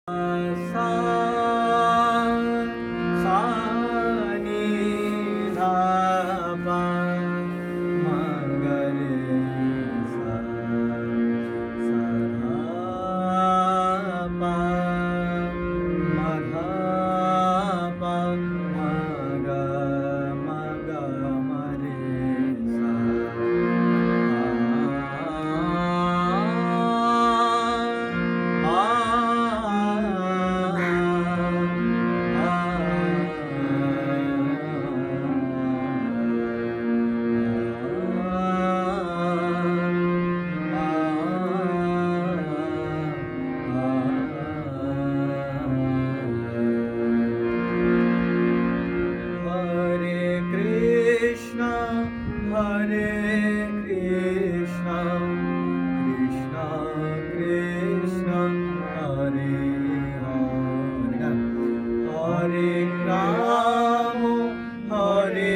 सा सा नी धा पा मा गा रे सा सा धा पा मा धा पा मा गा मा रे सा Hare Krishna, Krishna Krishna, Hare Hare, Hare Rama, Hare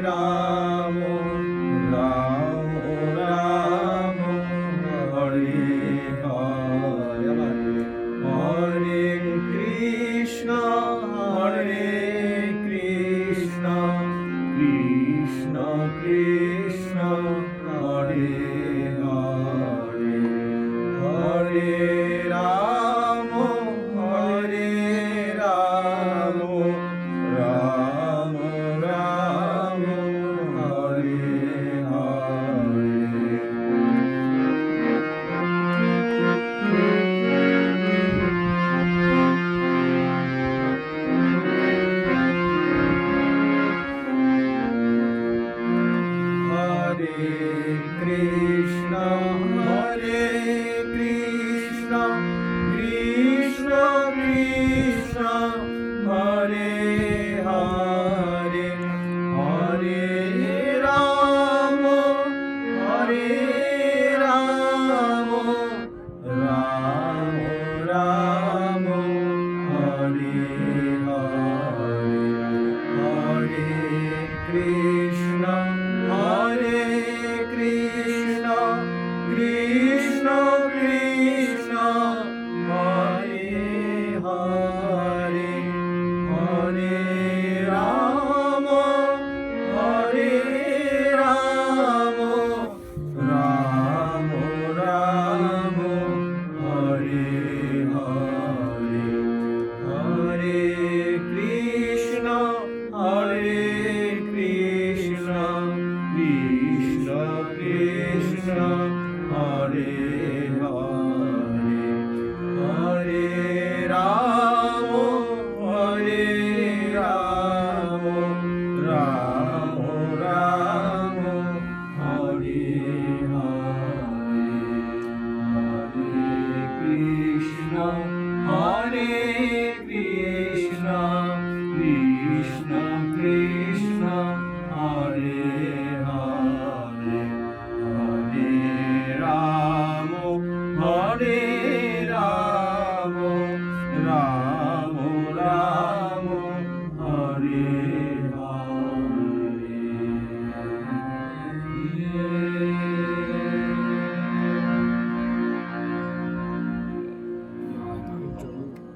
Rama, Rama Rama, Hare Hare, Hare Krishna, Hare Krishna, Krishna Krishna, Hare Hare, Hare Rama, Hare Rama, Rama Rama, Hare Hare. Hare Krishna, Hare Krishna, Krishna Krishna, Hare